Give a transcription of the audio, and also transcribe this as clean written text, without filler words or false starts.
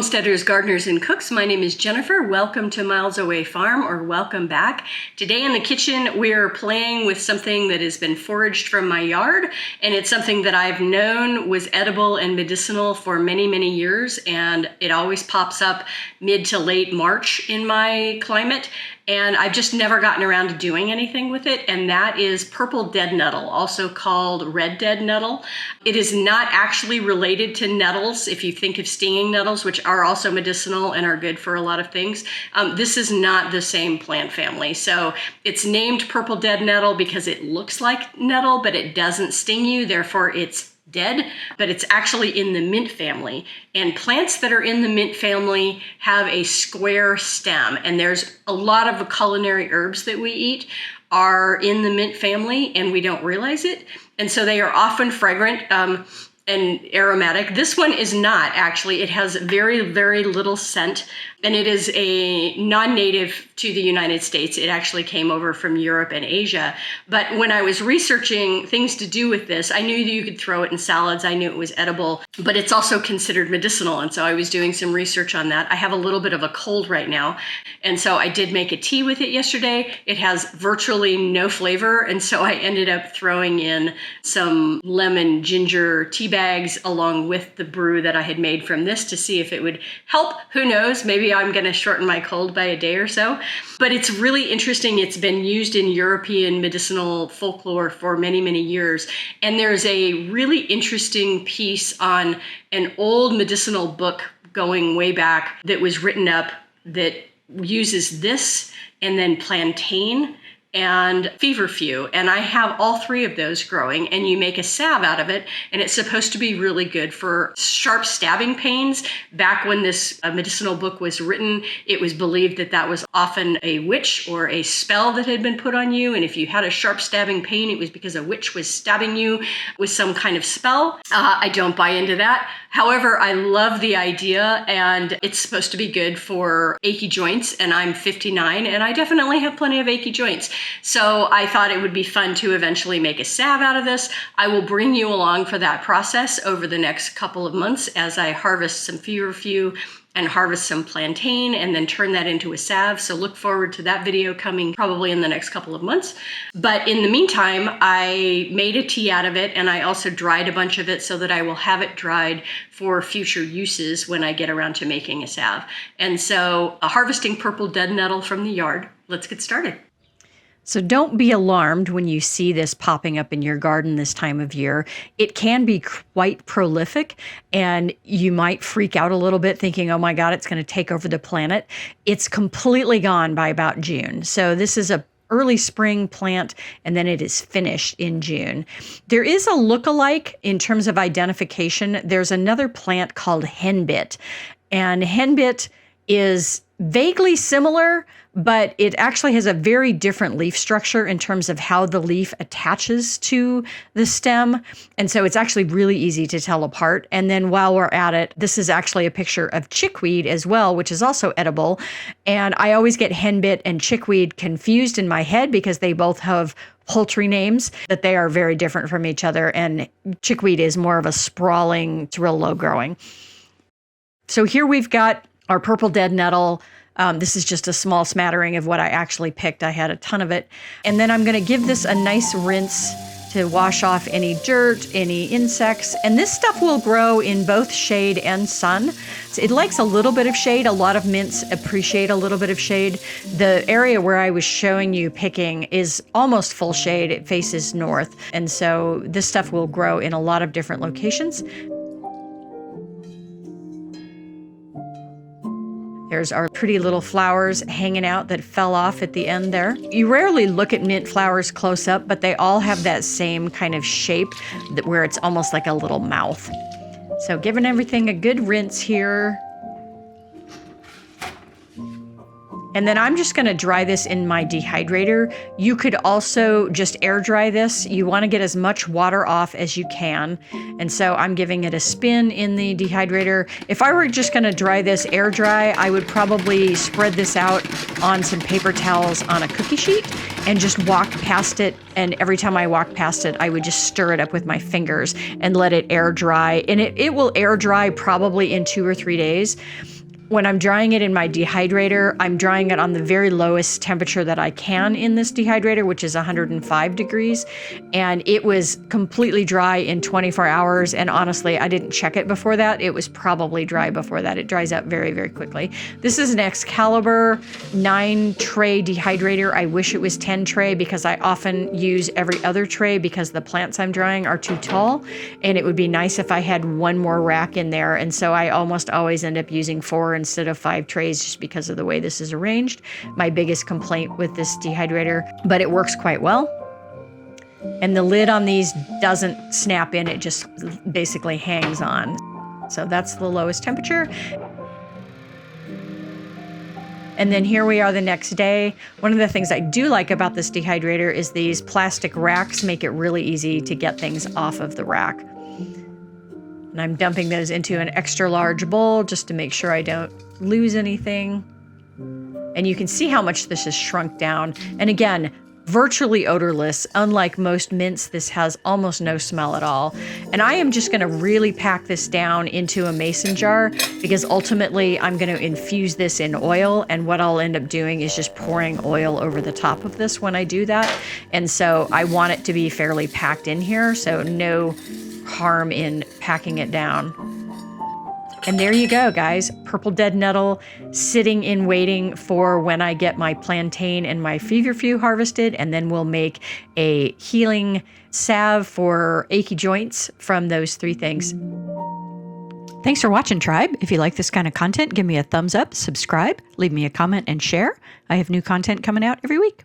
homesteaders, gardeners, and cooks. My name is Jennifer. Welcome to Miles Away Farm, or welcome back. Today in the kitchen, we're playing with something that has been foraged from my yard, and it's something that I've known was edible and medicinal for many, many years, and it always pops up mid to late March in my climate. And I've just never gotten around to doing anything with it, and that is purple dead nettle, also called red dead nettle. It is not actually related to nettles. If you think of stinging nettles, which are also medicinal and are good for a lot of things, this is not the same plant family. So it's named purple dead nettle because it looks like nettle, but it doesn't sting you, therefore it's dead, but it's actually in the mint family. And plants that are in the mint family have a square stem, and there's a lot of the culinary herbs that we eat are in the mint family and we don't realize it. And so they are often fragrant and aromatic. This one is not actually. It has very, very little scent, and it is a non-native to the United States. It actually came over from Europe and Asia. But when I was researching things to do with this, I knew that you could throw it in salads. I knew it was edible, but it's also considered medicinal. And so I was doing some research on that. I have a little bit of a cold right now. And so I did make a tea with it yesterday. It has virtually no flavor. And so I ended up throwing in some lemon ginger tea bags along with the brew that I had made from this to see if it would help. Who knows? Maybe I'm going to shorten my cold by a day or so. But it's really interesting. It's been used in European medicinal folklore for many, many years. And there's a really interesting piece on an old medicinal book going way back that was written up that uses this and then plantain and feverfew, and I have all three of those growing, and you make a salve out of it, and it's supposed to be really good for sharp stabbing pains. Back when this medicinal book was written, it was believed that that was often a witch or a spell that had been put on you, and if you had a sharp stabbing pain, it was because a witch was stabbing you with some kind of spell. I don't buy into that. However, I love the idea, and it's supposed to be good for achy joints, and I'm 59, and I definitely have plenty of achy joints. So I thought it would be fun to eventually make a salve out of this. I will bring you along for that process over the next couple of months as I harvest some feverfew and harvest some plantain and then turn that into a salve. So look forward to that video coming probably in the next couple of months. But in the meantime, I made a tea out of it, and I also dried a bunch of it so that I will have it dried for future uses when I get around to making a salve. And so harvesting purple dead nettle from the yard. Let's get started. So don't be alarmed when you see this popping up in your garden this time of year. It can be quite prolific, and you might freak out a little bit thinking, oh my God, it's going to take over the planet. It's completely gone by about June. So this is a early spring plant, and then it is finished in June. There is a look-alike in terms of identification. There's another plant called henbit, and henbit is vaguely similar, but it actually has a very different leaf structure in terms of how the leaf attaches to the stem. And so it's actually really easy to tell apart. And then while we're at it, this is actually a picture of chickweed as well, which is also edible. And I always get henbit and chickweed confused in my head because they both have poultry names, but they are very different from each other. And chickweed is more of a sprawling, it's real low growing. So here we've got our purple dead nettle. This is just a small smattering of what I actually picked. I had a ton of it. And then I'm going to give this a nice rinse to wash off any dirt, any insects. And this stuff will grow in both shade and sun. So it likes a little bit of shade. A lot of mints appreciate a little bit of shade. The area where I was showing you picking is almost full shade. It faces north. And so this stuff will grow in a lot of different locations. There's our pretty little flowers hanging out that fell off at the end there. You rarely look at mint flowers close up, but they all have that same kind of shape where it's almost like a little mouth. So giving everything a good rinse here. And then I'm just going to dry this in my dehydrator. You could also just air dry this. You want to get as much water off as you can. And so I'm giving it a spin in the dehydrator. If I were just going to dry this air dry, I would probably spread this out on some paper towels on a cookie sheet and just walk past it. And every time I walk past it, I would just stir it up with my fingers and let it air dry. And it will air dry probably in 2 or 3 days. When I'm drying it in my dehydrator, I'm drying it on the very lowest temperature that I can in this dehydrator, which is 105 degrees. And it was completely dry in 24 hours. And honestly, I didn't check it before that. It was probably dry before that. It dries out very, very quickly. This is an Excalibur 9 tray dehydrator. I wish it was 10 tray because I often use every other tray because the plants I'm drying are too tall. And it would be nice if I had one more rack in there. And so I almost always end up using 4 instead of 5 trays just because of the way this is arranged. My biggest complaint with this dehydrator, but it works quite well. And the lid on these doesn't snap in, it just basically hangs on. So that's the lowest temperature. And then here we are the next day. One of the things I do like about this dehydrator is these plastic racks make it really easy to get things off of the rack. And I'm dumping those into an extra large bowl just to make sure I don't lose anything. And you can see how much this has shrunk down. And again, virtually odorless. Unlike most mints, this has almost no smell at all. And I am just going to really pack this down into a mason jar because ultimately I'm going to infuse this in oil. And what I'll end up doing is just pouring oil over the top of this when I do that. And so I want it to be fairly packed in here, so no harm in packing it down. And there you go, guys. Purple dead nettle sitting in waiting for when I get my plantain and my feverfew harvested, and then we'll make a healing salve for achy joints from those 3 things. Thanks for watching, Tribe. If you like this kind of content, give me a thumbs up, subscribe, leave me a comment, and share. I have new content coming out every week.